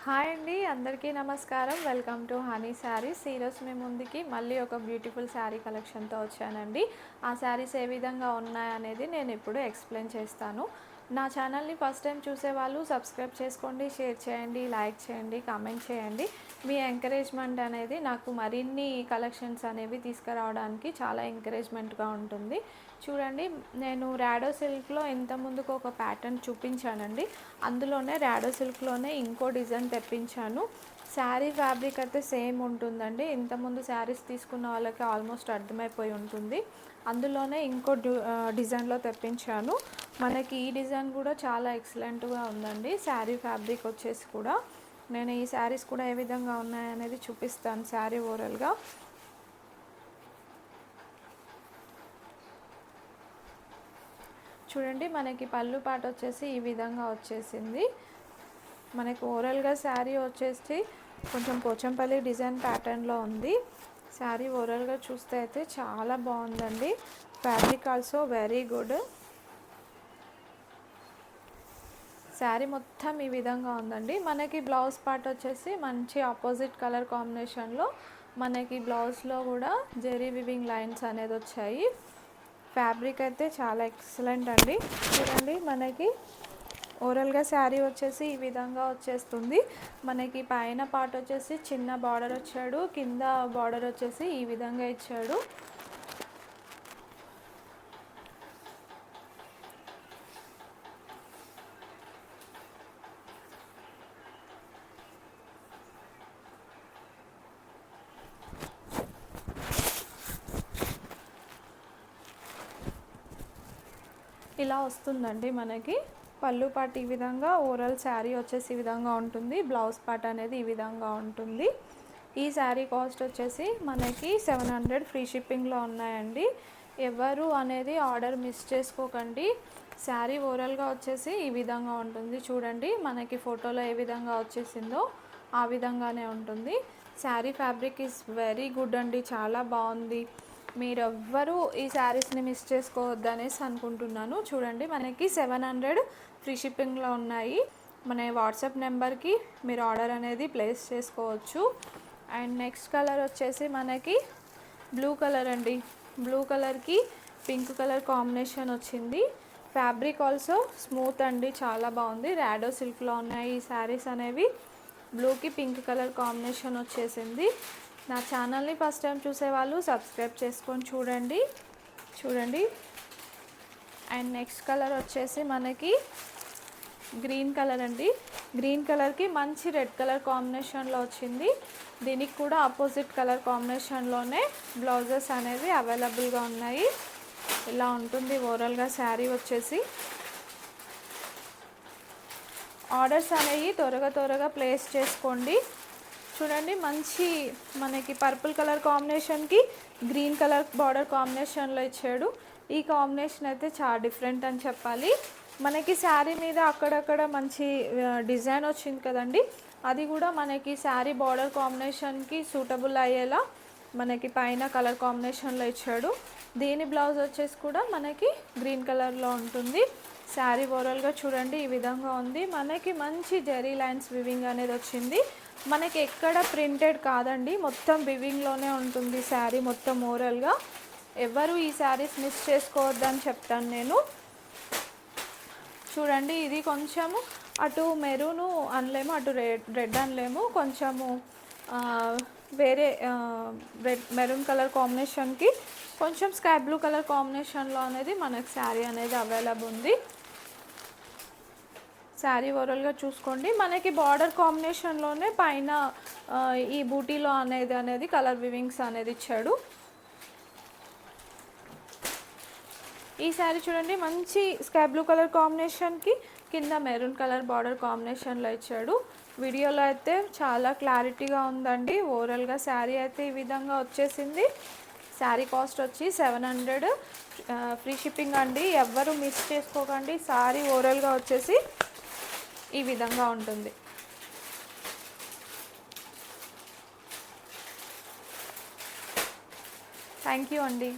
Hi అండి, అందరికీ నమస్కారం. Welcome to honey saris. ఈరోజు మీ ముందుకి మళ్ళీ ఒక బ్యూటిఫుల్ శారీ కలెక్షన్తో వచ్చానండి. ఆ శారీస్ ఏ విధంగా ఉన్నాయనేది నేను ఇప్పుడు ఎక్స్ప్లెయిన్ చేస్తాను. నా ఛానల్ని ఫస్ట్ టైం చూసేవాళ్ళు సబ్స్క్రైబ్ చేసుకోండి, షేర్ చేయండి, లైక్ చేయండి, కామెంట్ చేయండి. మీ ఎంకరేజ్మెంట్ అనేది నాకు మరిన్ని కలెక్షన్స్ అనేవి తీసుకురావడానికి చాలా ఎంకరేజ్మెంట్గా ఉంటుంది. చూడండి, నేను ర్యాడో సిల్క్లో ఇంత ముందుకు ఒక ప్యాటర్న్ చూపించానండి. అందులోనే ర్యాడో సిల్క్లోనే ఇంకో డిజైన్ తెప్పించాను. శారీ ఫ్యాబ్రిక్ అయితే సేమ్ ఉంటుందండి. ఇంతకుముందు శారీస్ తీసుకున్న వాళ్ళకి ఆల్మోస్ట్ అర్థమైపోయి ఉంటుంది. అందులోనే ఇంకో డిజైన్లో తెప్పించాను. మనకి ఈ డిజైన్ కూడా చాలా ఎక్సలెంట్గా ఉందండి. శారీ ఫ్యాబ్రిక్ వచ్చేసి కూడా నేను ఈ శారీస్ కూడా ఏ విధంగా ఉన్నాయనేది చూపిస్తాను. శారీ ఓవరాల్గా చూడండి, మనకి పళ్ళు పాట వచ్చేసి ఈ విధంగా వచ్చేసింది. మనకి ఓవరాల్గా శారీ వచ్చేసి కొంచెం పోచంపల్లి డిజైన్ ప్యాటర్న్లో ఉంది. శారీ ఓవరాల్గా చూస్తే అయితే చాలా బాగుందండి. Fabric also very good. Sari మొత్తం ఈ విధంగా ఉందండి. మనకి బ్లౌజ్ పార్ట్ వచ్చేసి మంచి ఆపోజిట్ కలర్ కాంబినేషన్లో మనకి బ్లౌజ్లో కూడా జెరీ వివింగ్ లైన్స్ అనేది వచ్చాయి. ఫ్యాబ్రిక్ అయితే చాలా ఎక్సలెంట్ అండి. చూడండి, మనకి ఓవరాల్గా శారీ వచ్చేసి ఈ విధంగా వచ్చేస్తుంది. మనకి పైన పార్ట్ వచ్చేసి చిన్న బార్డర్ వచ్చాడు, కింద బార్డర్ వచ్చేసి ఈ విధంగా ఇచ్చాడు. ఇలా వస్తుందండి. మనకి పళ్ళు పార్ట్ ఈ విధంగా, ఓవరాల్ శారీ వచ్చేసి ఈ విధంగా ఉంటుంది. బ్లౌజ్ పార్ట్ అనేది ఈ విధంగా ఉంటుంది. ఈ శారీ కాస్ట్ వచ్చేసి మనకి 700 ఫ్రీ షిప్పింగ్లో ఉన్నాయండి. ఎవరు అనేది ఆర్డర్ మిస్ చేసుకోకండి. శారీ ఓవరాల్గా వచ్చేసి ఈ విధంగా ఉంటుంది. చూడండి, మనకి ఫోటోలో ఏ విధంగా వచ్చేసిందో ఆ విధంగానే ఉంటుంది. Sari fabric is very good అండి, చాలా బాగుంది. మీరెవ్వరూ ఈ శారీస్ని మిస్ చేసుకోవద్దనేసి అనుకుంటున్నాను. చూడండి, మనకి 700 ఫ్రీ షిప్పింగ్లో ఉన్నాయి. మన వాట్సాప్ నెంబర్కి మీరు ఆర్డర్ అనేది ప్లేస్ చేసుకోవచ్చు. అండ్ నెక్స్ట్ కలర్ వచ్చేసి మనకి బ్లూ కలర్ అండి. బ్లూ కలర్కి పింక్ కలర్ కాంబినేషన్ వచ్చింది. ఫ్యాబ్రిక్ ఆల్సో స్మూత్ అండి, చాలా బాగుంది. ర్యాడో సిల్క్లో ఉన్నాయి ఈ శారీస్ అనేవి. బ్లూకి పింక్ కలర్ కాంబినేషన్ వచ్చేసింది. నా ఛానల్ని ఫస్ట్ టైం చూసేవాళ్ళు సబ్స్క్రైబ్ చేసుకొని చూడండి. అండ్ నెక్స్ట్ కలర్ వచ్చేసి మనకి గ్రీన్ కలర్ అండి. గ్రీన్ కలర్కి మంచి రెడ్ కలర్ కాంబినేషన్లో వచ్చింది. దీనికి కూడా ఆపోజిట్ కలర్ కాంబినేషన్లోనే బ్లౌజెస్ అనేవి అవైలబుల్గా ఉన్నాయి. ఇలా ఉంటుంది ఓవరాల్గా శారీ వచ్చేసి. ఆర్డర్స్ అనేవి త్వరగా ప్లేస్ చేసుకోండి. చూడండి, మంచి మనకి పర్పుల్ కలర్ కాంబినేషన్కి గ్రీన్ కలర్ బార్డర్ కాంబినేషన్లో ఇచ్చాడు. ఈ కాంబినేషన్ అయితే చాలా డిఫరెంట్ అని చెప్పాలి. మనకి శారీ మీద అక్కడక్కడ మంచి డిజైన్ వచ్చింది కదండి, అది కూడా మనకి శారీ బార్డర్ కాంబినేషన్కి సూటబుల్ అయ్యేలా మనకి పైన కలర్ కాంబినేషన్లో ఇచ్చాడు. దీని బ్లౌజ్ వచ్చేసి కూడా మనకి గ్రీన్ కలర్లో ఉంటుంది. శారీ ఓవరాల్గా చూడండి ఈ విధంగా ఉంది. మనకి మంచి జెరీ లైన్స్ వివింగ్ అనేది వచ్చింది. మనకి ఎక్కడ ప్రింటెడ్ కాదండి, మొత్తం వివింగ్లోనే ఉంటుంది శారీ మొత్తం ఓవరాల్గా. ఎవరు ఈ శారీస్ మిస్ చేసుకోవద్దని చెప్తాను నేను. చూడండి, ఇది కొంచెము అటు మెరూను అనలేము, అటు రెడ్ అనలేము, కొంచెము వేరే మెరూన్ కలర్ కాంబినేషన్కి కొంచెం స్కై బ్లూ కలర్ కాంబినేషన్లో అనేది మనకు శారీ అనేది అవైలబుల్ ఉంది. శారీ ఓవరాల్గా చూసుకోండి, మనకి బార్డర్ కాంబినేషన్లోనే పైన ఈ బూటీలో అనేది కలర్ వివింగ్స్ అనేది ఇచ్చాడు. ఈ శారీ చూడండి, మంచి స్కై బ్లూ కలర్ కాంబినేషన్కి కింద మెరూన్ కలర్ బార్డర్ కాంబినేషన్లో ఇచ్చాడు. వీడియోలో అయితే చాలా క్లారిటీగా ఉందండి. ఓవరాల్గా శారీ అయితే ఈ విధంగా వచ్చేసింది. శారీ కాస్ట్ వచ్చి 700 ఫ్రీ షిప్పింగ్ అండి. ఎవ్వరు మిస్ చేసుకోకండి. శారీ ఓవరాల్గా వచ్చేసి ఈ విధంగా ఉంటుంది. థ్యాంక్ యూ అండి.